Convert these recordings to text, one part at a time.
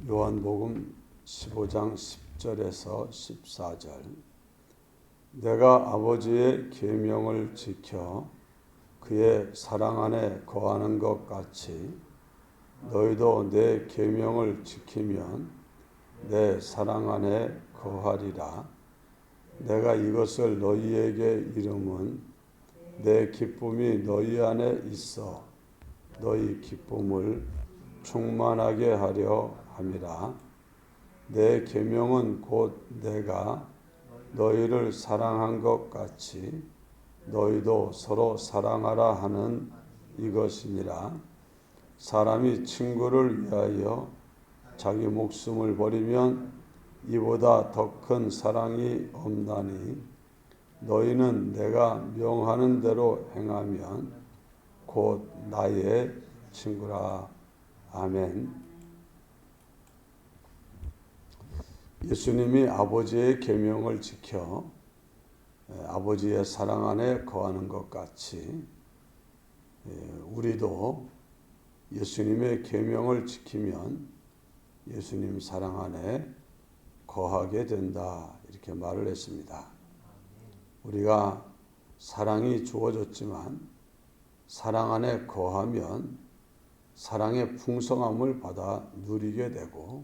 요한복음 15장 10절에서 14절. 내가 아버지의 계명을 지켜 그의 사랑 안에 거하는 것 같이 너희도 내 계명을 지키면 내 사랑 안에 거하리라. 내가 이것을 너희에게 이름은 내 기쁨이 너희 안에 있어 너희 기쁨을 충만하게 하려 함이라. 내 계명은 곧 내가 너희를 사랑한 것 같이 너희도 서로 사랑하라 하는 이것이니라. 사람이 친구를 위하여 자기 목숨을 버리면 이보다 더 큰 사랑이 없나니 너희는 내가 명하는 대로 행하면 곧 나의 친구라. 아멘. 예수님이 아버지의 계명을 지켜 아버지의 사랑 안에 거하는 것 같이 우리도 예수님의 계명을 지키면 예수님 사랑 안에 거하게 된다, 이렇게 말을 했습니다. 우리가 사랑이 주어졌지만 사랑 안에 거하면 사랑의 풍성함을 받아 누리게 되고,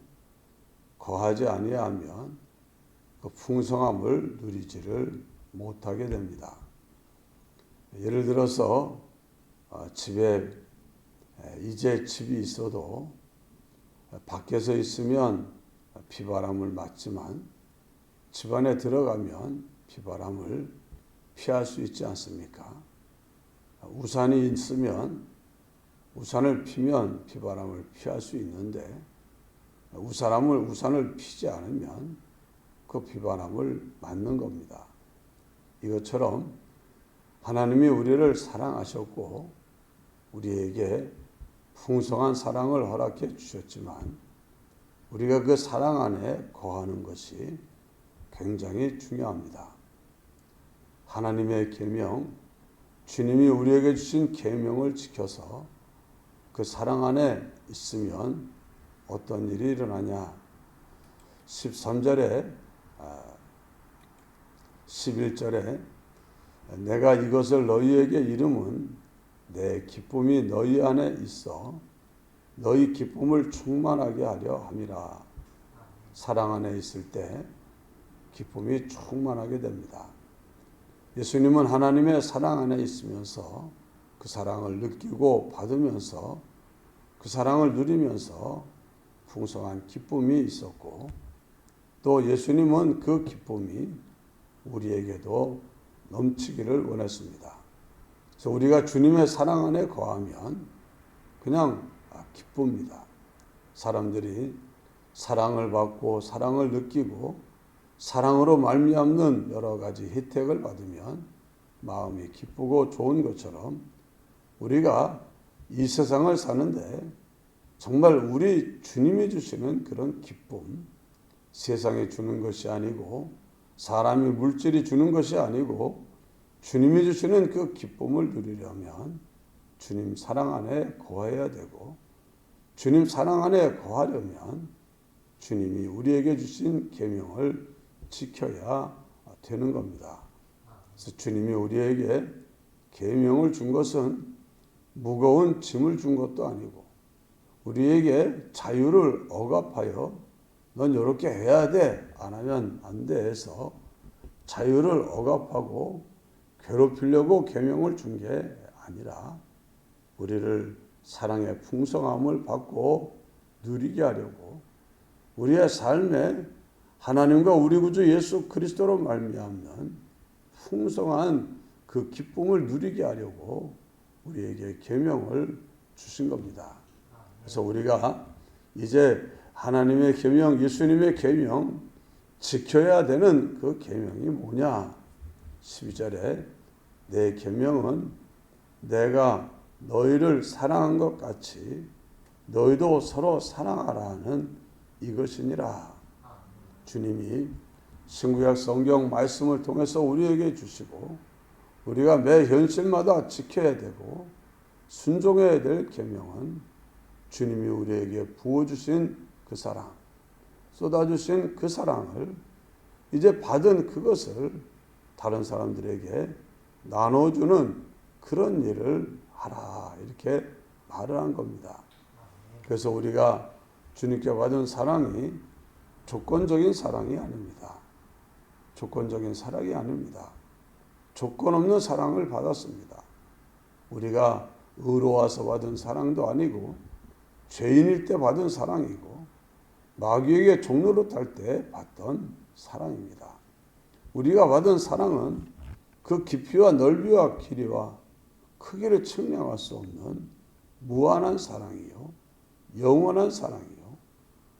거하지 아니하면 그 풍성함을 누리지를 못하게 됩니다. 예를 들어서 집에 이제 집이 있어도 밖에서 있으면 비바람을 맞지만 집 안에 들어가면 비바람을 피할 수 있지 않습니까? 우산이 있으면 우산을 피면 비바람을 피할 수 있는데 우산을 피지 않으면 그 비바람을 맞는 겁니다. 이것처럼 하나님이 우리를 사랑하셨고 우리에게 풍성한 사랑을 허락해 주셨지만 우리가 그 사랑 안에 거하는 것이 굉장히 중요합니다. 하나님의 계명, 주님이 우리에게 주신 계명을 지켜서 그 사랑 안에 있으면 어떤 일이 일어나냐. 13절에 11절에 내가 이것을 너희에게 이름은 내 기쁨이 너희 안에 있어 너희 기쁨을 충만하게 하려 함이라. 사랑 안에 있을 때 기쁨이 충만하게 됩니다. 예수님은 하나님의 사랑 안에 있으면서 그 사랑을 느끼고 받으면서 그 사랑을 누리면서 풍성한 기쁨이 있었고, 또 예수님은 그 기쁨이 우리에게도 넘치기를 원했습니다. 그래서 우리가 주님의 사랑 안에 거하면 그냥 기쁩니다. 사람들이 사랑을 받고 사랑을 느끼고 사랑으로 말미암는 여러 가지 혜택을 받으면 마음이 기쁘고 좋은 것처럼 우리가 이 세상을 사는데 정말 우리 주님이 주시는 그런 기쁨, 세상이 주는 것이 아니고 사람이 물질이 주는 것이 아니고 주님이 주시는 그 기쁨을 누리려면 주님 사랑 안에 거해야 되고, 주님 사랑 안에 거하려면 주님이 우리에게 주신 계명을 지켜야 되는 겁니다. 그래서 주님이 우리에게 계명을 준 것은 무거운 짐을 준 것도 아니고 우리에게 자유를 억압하여 넌 이렇게 해야 돼, 안 하면 안 돼 해서 자유를 억압하고 괴롭히려고 계명을 준 게 아니라 우리를 사랑의 풍성함을 받고 누리게 하려고, 우리의 삶에 하나님과 우리 구주 예수 그리스도로 말미암는 풍성한 그 기쁨을 누리게 하려고 우리에게 계명을 주신 겁니다. 그래서 우리가 이제 하나님의 계명, 예수님의 계명 지켜야 되는 그 계명이 뭐냐? 12절에 내 계명은 내가 너희를 사랑한 것 같이 너희도 서로 사랑하라 하는 이것이니라. 주님이 신구약 성경 말씀을 통해서 우리에게 주시고 우리가 매 현실마다 지켜야 되고 순종해야 될 계명은 주님이 우리에게 부어주신 그 사랑, 쏟아주신 그 사랑을 이제 받은 그것을 다른 사람들에게 나눠주는 그런 일을 하라 이렇게 말을 한 겁니다. 그래서 우리가 주님께 받은 사랑이 조건적인 사랑이 아닙니다. 조건적인 사랑이 아닙니다. 조건 없는 사랑을 받았습니다. 우리가 의로워서 받은 사랑도 아니고 죄인일 때 받은 사랑이고 마귀에게 종로로 탈 때 받던 사랑입니다. 우리가 받은 사랑은 그 깊이와 넓이와 길이와 크기를 측량할 수 없는 무한한 사랑이요, 영원한 사랑이요,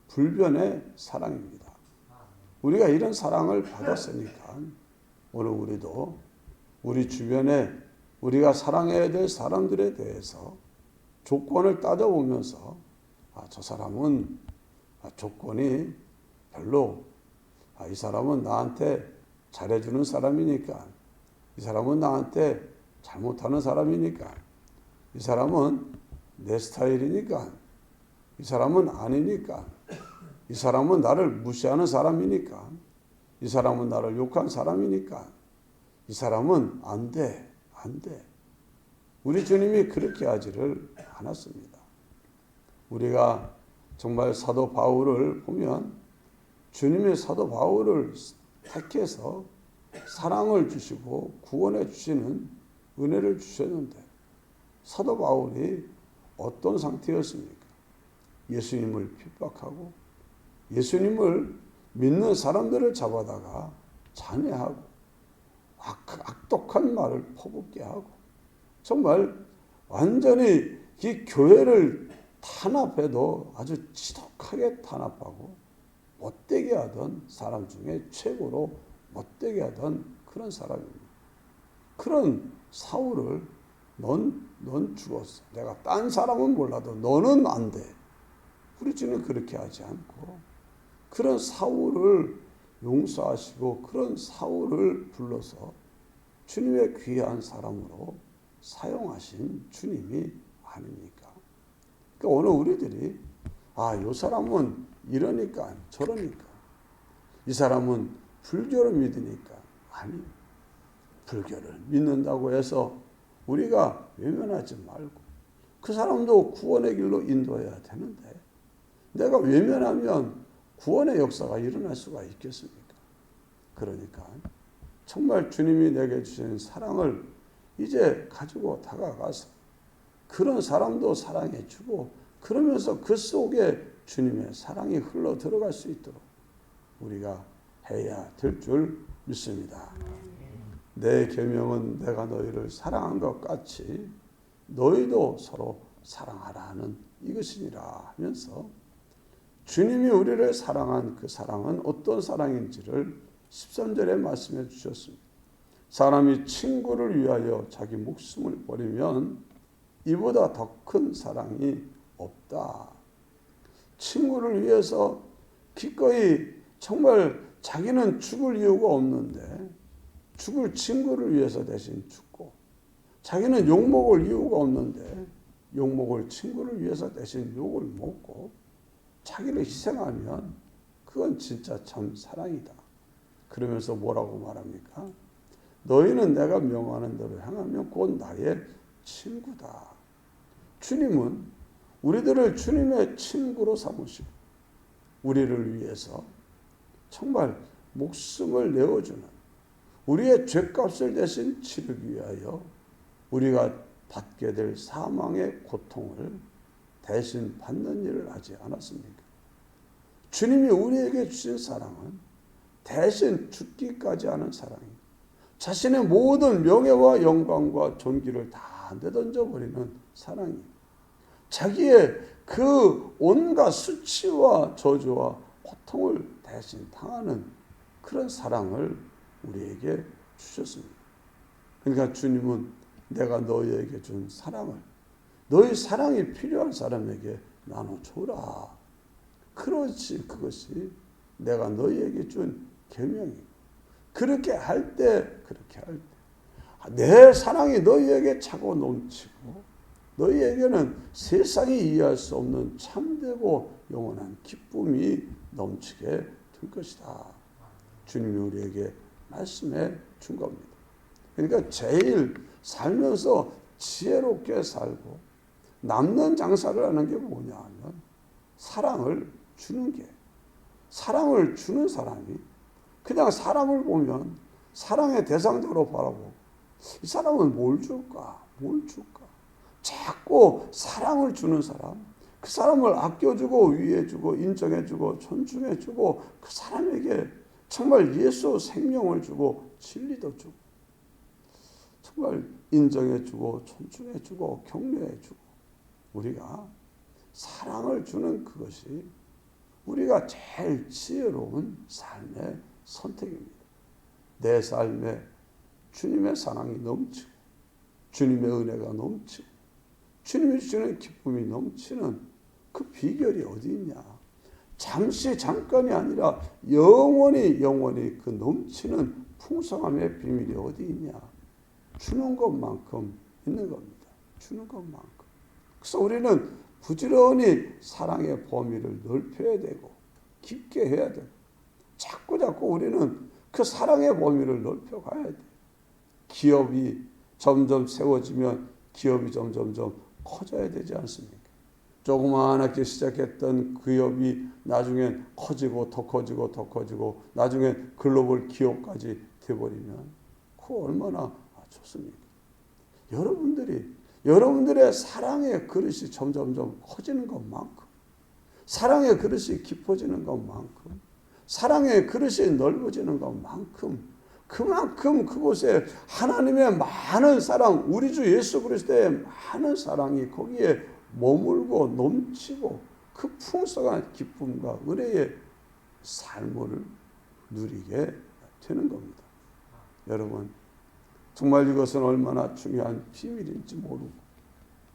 불변의 사랑입니다. 우리가 이런 사랑을 받았으니까 오늘 우리도 우리 주변에 우리가 사랑해야 될 사람들에 대해서 조건을 따져보면서 저 사람은 조건이 별로 이 사람은 나한테 잘해주는 사람이니까, 이 사람은 나한테 잘못하는 사람이니까, 이 사람은 내 스타일이니까, 이 사람은 아니니까, 이 사람은 나를 무시하는 사람이니까, 이 사람은 나를 욕한 사람이니까, 이 사람은 안 돼, 안 돼. 우리 주님이 그렇게 하지를 않았습니다. 우리가 정말 사도 바울을 보면 주님의 사도 바울을 택해서 사랑을 주시고 구원해 주시는 은혜를 주셨는데 사도 바울이 어떤 상태였습니까? 예수님을 핍박하고 예수님을 믿는 사람들을 잡아다가 잔해하고 악독한 말을 퍼붓게 하고 정말 완전히 이 교회를 탄압해도 아주 지독하게 탄압하고 못되게 하던 사람 중에 최고로 못되게 하던 그런 사람입니다. 그런 사울을 넌 죽었어. 내가 딴 사람은 몰라도 너는 안 돼. 우리 주는 그렇게 하지 않고 그런 사울을 용서하시고 그런 사울을 불러서 주님의 귀한 사람으로 사용하신 주님이 아닙니까? 그러니까 오늘 우리들이 이 사람은 이러니까 저러니까 이 사람은 불교를 믿으니까 아니 불교를 믿는다고 해서 우리가 외면하지 말고 그 사람도 구원의 길로 인도해야 되는데 내가 외면하면 구원의 역사가 일어날 수가 있겠습니까? 그러니까 정말 주님이 내게 주신 사랑을 이제 가지고 다가가서 그런 사람도 사랑해주고 그러면서 그 속에 주님의 사랑이 흘러 들어갈 수 있도록 우리가 해야 될 줄 믿습니다. 내 계명은 내가 너희를 사랑한 것 같이 너희도 서로 사랑하라 하는 이것이니라 하면서 주님이 우리를 사랑한 그 사랑은 어떤 사랑인지를 13절에 말씀해 주셨습니다. 사람이 친구를 위하여 자기 목숨을 버리면 이보다 더 큰 사랑이 없다. 친구를 위해서 기꺼이 정말 자기는 죽을 이유가 없는데 죽을 친구를 위해서 대신 죽고 자기는 욕먹을 이유가 없는데 욕먹을 친구를 위해서 대신 욕을 먹고 자기를 희생하면 그건 진짜 참 사랑이다. 그러면서 뭐라고 말합니까? 너희는 내가 명하는 대로 행하면 곧 나의 친구다. 주님은 우리들을 주님의 친구로 삼으시고 우리를 위해서 정말 목숨을 내어주는 우리의 죄값을 대신 치르기 위하여 우리가 받게 될 사망의 고통을 대신 받는 일을 하지 않았습니까? 주님이 우리에게 주신 사랑은 대신 죽기까지 하는 사랑입니다. 자신의 모든 명예와 영광과 존귀를 다 내던져버리는 사랑입니다. 자기의 그 온갖 수치와 저주와 고통을 대신 당하는 그런 사랑을 우리에게 주셨습니다. 그러니까 주님은 내가 너희에게 준 사랑을 너희 사랑이 필요한 사람에게 나눠줘라. 그것이 내가 너희에게 준 계명이고 그렇게 할 때 내 사랑이 너희에게 차고 넘치고 너희에게는 세상이 이해할 수 없는 참되고 영원한 기쁨이 넘치게 될 것이다. 주님이 우리에게 말씀해 준 겁니다. 그러니까 제일 살면서 지혜롭게 살고 남는 장사를 하는 게 뭐냐 하면 사랑을 주는 게, 사랑을 주는 사람이 그냥 사람을 보면 사랑의 대상자로 바라보고 이 사람은 뭘 줄까? 뭘 줄까? 자꾸 사랑을 주는 사람, 그 사람을 아껴주고 위해주고 인정해주고 존중해주고 그 사람에게 정말 예수 생명을 주고 진리도 주고 정말 인정해주고 존중해주고 격려해주고 우리가 사랑을 주는 그것이 우리가 제일 지혜로운 삶의 선택입니다. 내 삶에 주님의 사랑이 넘치고 주님의 은혜가 넘치고 주님이 주시는 기쁨이 넘치는 그 비결이 어디 있냐? 잠시 잠깐이 아니라 영원히 그 넘치는 풍성함의 비밀이 어디 있냐? 주는 것만큼 있는 겁니다. 주는 것만큼. 그래서 우리는 부지런히 사랑의 범위를 넓혀야 되고 깊게 해야 되고 자꾸 우리는 그 사랑의 범위를 넓혀가야 돼. 기업이 점점 세워지면 기업이 점점 커져야 되지 않습니까? 조그마하게 시작했던 기업이 나중엔 커지고 더 커지고 나중엔 글로벌 기업까지 돼버리면 그거 얼마나 좋습니까? 여러분들의 사랑의 그릇이 점점 커지는 것만큼 사랑의 그릇이 깊어지는 것만큼 사랑의 그릇이 넓어지는 것만큼 그만큼 그곳에 하나님의 많은 사랑, 우리 주 예수 그리스도의 많은 사랑이 거기에 머물고 넘치고 그 풍성한 기쁨과 은혜의 삶을 누리게 되는 겁니다. 여러분, 정말 이것은 얼마나 중요한 비밀인지 모르고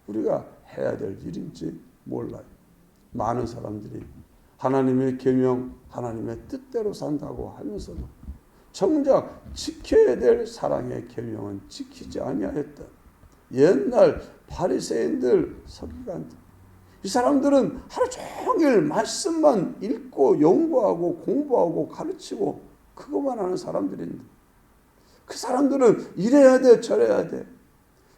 우리가 해야 될 일인지 몰라요. 많은 사람들이 하나님의 계명, 하나님의 뜻대로 산다고 하면서도 정작 지켜야 될 사랑의 계명은 지키지 아니하였다. 옛날 바리새인들, 서기관들, 이 사람들은 하루 종일 말씀만 읽고 연구하고 공부하고 가르치고 그것만 하는 사람들인데 그 사람들은 이래야 돼 저래야 돼.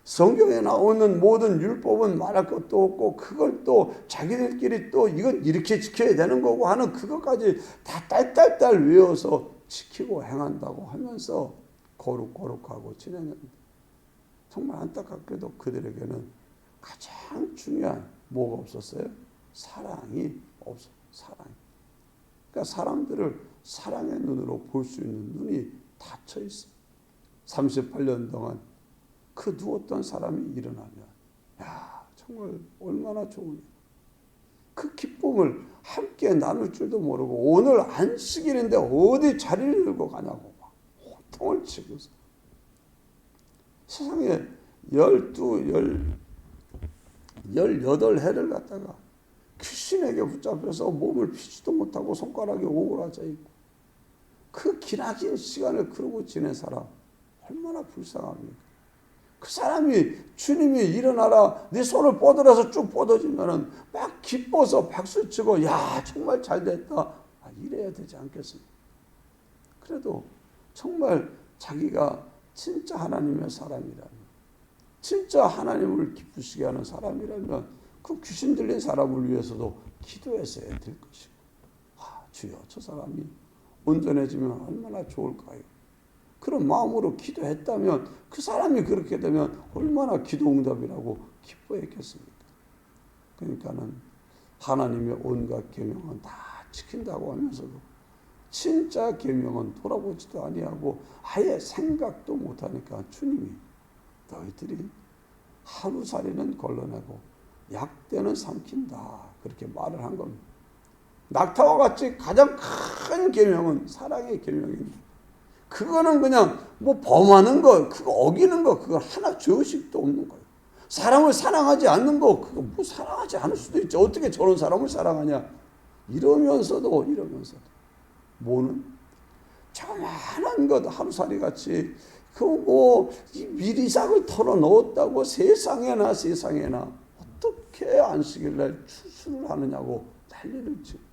성경에 나오는 모든 율법은 말할 것도 없고 그걸 또 자기들끼리 또 이건 이렇게 지켜야 되는 거고 하는 그것까지 다 딸딸딸 외워서 지키고 행한다고 하면서 거룩하고 지내는데 정말 안타깝게도 그들에게는 가장 중요한 뭐가 없었어요? 사랑이 없어요. 사랑이. 그러니까 사람들을 사랑의 눈으로 볼 수 있는 눈이 닫혀 있어요. 38년 동안 그 누웠던 사람이 일어나면 정말 얼마나 좋으냐. 그 기쁨을 함께 나눌 줄도 모르고 오늘 안식일인데 어디 자리를 들고 가냐고 막 호통을 치고서 세상에 18해를 갖다가 귀신에게 붙잡혀서 몸을 피지도 못하고 손가락에 오그라져 있고 그 기나긴 시간을 그러고 지낸 사람 얼마나 불쌍합니까? 그 사람이 주님이 일어나라 네 손을 뻗으라서 쭉 뻗어지면은 막 기뻐서 박수치고 야 정말 잘됐다 이래야 되지 않겠습니까? 그래도 정말 자기가 진짜 하나님의 사람이라면 진짜 하나님을 기쁘시게 하는 사람이라면 그 귀신 들린 사람을 위해서도 기도했어야 될 것이고 주여 저 사람이 온전해지면 얼마나 좋을까요? 그런 마음으로 기도했다면 그 사람이 그렇게 되면 얼마나 기도 응답이라고 기뻐했겠습니까? 그러니까는 하나님의 온갖 계명은 다 지킨다고 하면서도 진짜 계명은 돌아보지도 아니하고 아예 생각도 못하니까 주님이 너희들이 하루살이는 걸러내고 약대는 삼킨다 그렇게 말을 한 겁니다. 낙타와 같이 가장 큰 계명은 사랑의 계명입니다. 그거는 그냥 뭐 범하는 거, 그거 어기는 거, 그거 하나 죄의식도 없는 거예요. 사람을 사랑하지 않는 거, 그거 뭐 사랑하지 않을 수도 있죠. 어떻게 저런 사람을 사랑하냐. 이러면서도 뭐는 조그마한 것 하루살이 같이 이 미리삭을 털어놓았다고 세상에나 어떻게 안식일날 추수를 하느냐고 난리를 치고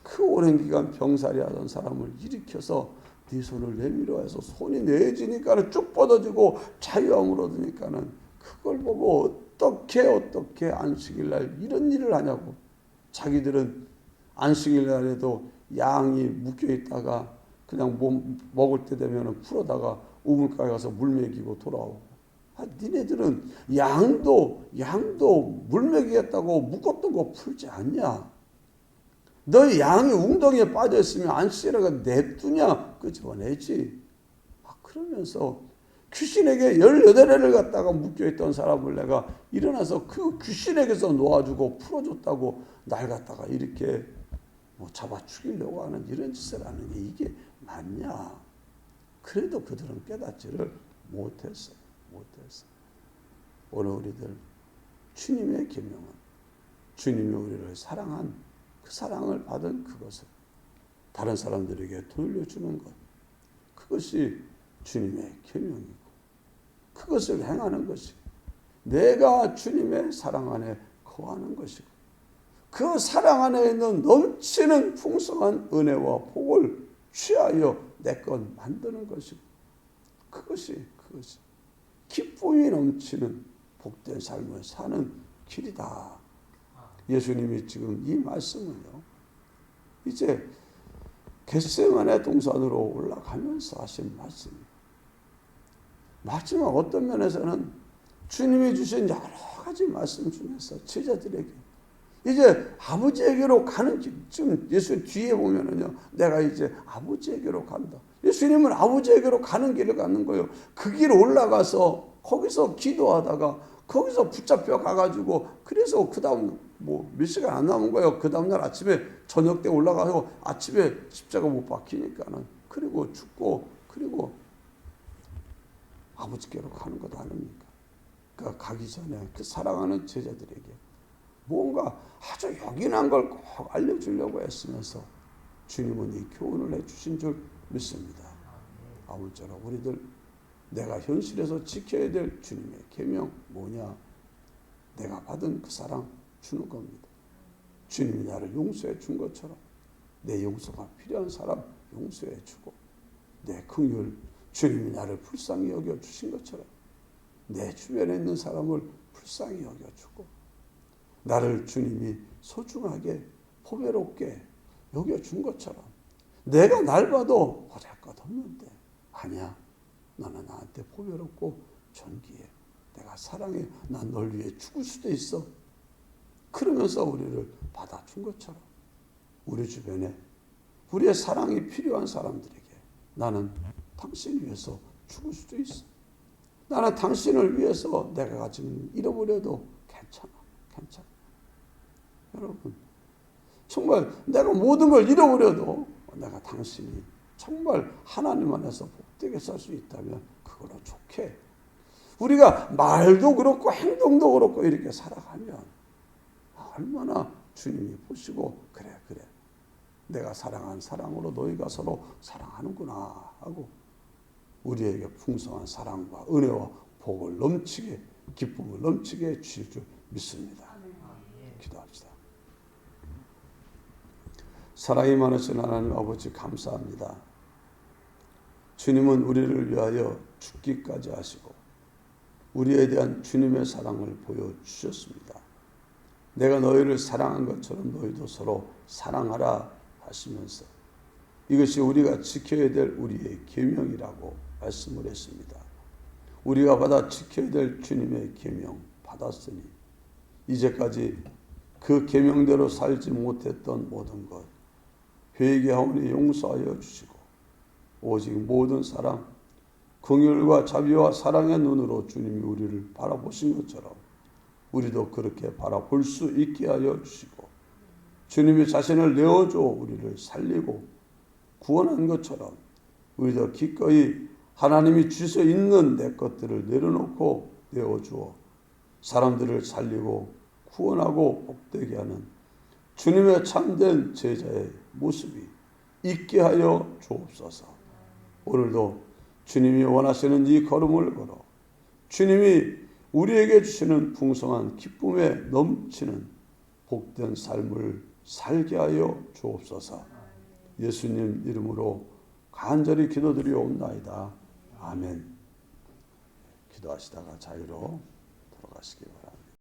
그 오랜 기간 병살이 하던 사람을 일으켜서 네 손을 내밀어 해서 손이 내지니까는 쭉 뻗어지고 자유함을 얻으니까는 그걸 보고 어떻게 안식일날 이런 일을 하냐고. 자기들은 안식일날에도 양이 묶여 있다가 그냥 먹을 때 되면 풀어다가 우물가에 가서 물 먹이고 돌아오고. 니네들은 양도 물 먹이겠다고 묶었던 거 풀지 않냐? 너희 양이 웅덩이에 빠져있으면 안식일에가 냅두냐? 끄집어내지. 그러면서 귀신에게 18회를 갖다가 묶여있던 사람을 내가 일어나서 그 귀신에게서 놓아주고 풀어줬다고 날 갖다가 이렇게 잡아 죽이려고 하는 이런 짓을 하는 게 이게 맞냐? 그래도 그들은 깨닫지를 못했어. 오늘 우리들 주님의 계명은 주님이 우리를 사랑한 그 사랑을 받은 그것을 다른 사람들에게 돌려주는 것, 그것이 주님의 계명이고 그것을 행하는 것이 내가 주님의 사랑 안에 거하는 것이고 그 사랑 안에 있는 넘치는 풍성한 은혜와 복을 취하여 내 것 만드는 것이고 그것이 기쁨이 넘치는 복된 삶을 사는 길이다. 예수님이 지금 이 말씀을요, 이제 겟세마네 동산으로 올라가면서 하신 말씀이에요. 마지막 어떤 면에서는 주님이 주신 여러 가지 말씀 중에서 제자들에게 이제 아버지에게로 가는 길, 지금 예수 뒤에 보면은요, 내가 이제 아버지에게로 간다. 예수님은 아버지에게로 가는 길을 가는 거예요. 그 길 올라가서 거기서 기도하다가 거기서 붙잡혀 가가지고 그래서 그 다음 몇 시간 안 남은 거예요. 그 다음날 아침에 저녁 때 올라가서 아침에 십자가 못 박히니까는 그리고 죽고 그리고 아버지께로 가는 것 아닙니까? 그러니까 가기 전에 그 사랑하는 제자들에게 뭔가 아주 요긴한 걸 꼭 알려주려고 했으면서 주님은 이 교훈을 해주신 줄 믿습니다. 아무쪼록 우리들 내가 현실에서 지켜야 될 주님의 계명 뭐냐? 내가 받은 그 사랑 주는 겁니다. 주님이 나를 용서해 준 것처럼 내 용서가 필요한 사람 용서해 주고 내 긍휼 주님이 나를 불쌍히 여겨 주신 것처럼 내 주변에 있는 사람을 불쌍히 여겨 주고 나를 주님이 소중하게 보배롭게 여겨 준 것처럼 내가 날 봐도 보잘것 없는데 아니야. 너는 나한테 보배롭고 존귀해. 내가 사랑해. 난 널 위해 죽을 수도 있어. 그러면서 우리를 받아준 것처럼 우리 주변에 우리의 사랑이 필요한 사람들에게 나는 당신 위해서 죽을 수도 있어. 나는 당신을 위해서 내가 지금 잃어버려도 괜찮아. 여러분, 정말 내가 모든 걸 잃어버려도 내가 당신이 정말 하나님 안에서 복되게 살 수 있다면 그걸로 좋게. 우리가 말도 그렇고 행동도 그렇고 이렇게 살아가면 얼마나 주님이 보시고 그래 내가 사랑한 사랑으로 너희가 서로 사랑하는구나 하고 우리에게 풍성한 사랑과 은혜와 복을 넘치게 기쁨을 넘치게 주실 줄 믿습니다. 기도합시다. 사랑이 많으신 하나님 아버지 감사합니다. 주님은 우리를 위하여 죽기까지 하시고 우리에 대한 주님의 사랑을 보여주셨습니다. 내가 너희를 사랑한 것처럼 너희도 서로 사랑하라 하시면서 이것이 우리가 지켜야 될 우리의 계명이라고 말씀을 했습니다. 우리가 받아 지켜야 될 주님의 계명 받았으니 이제까지 그 계명대로 살지 못했던 모든 것 회개하오니 용서하여 주시고 오직 모든 사랑 긍휼과 자비와 사랑의 눈으로 주님이 우리를 바라보신 것처럼 우리도 그렇게 바라볼 수 있게 하여 주시고 주님이 자신을 내어줘 우리를 살리고 구원한 것처럼 우리도 기꺼이 하나님이 주셔 있는 내 것들을 내려놓고 내어주어 사람들을 살리고 구원하고 복되게 하는 주님의 참된 제자의 모습이 있게 하여 주옵소서. 오늘도 주님이 원하시는 이 걸음을 걸어 주님이 우리에게 주시는 풍성한 기쁨에 넘치는 복된 삶을 살게 하여 주옵소서. 예수님 이름으로 간절히 기도드리옵나이다. 아멘. 기도하시다가 자유로 돌아가시기 바랍니다.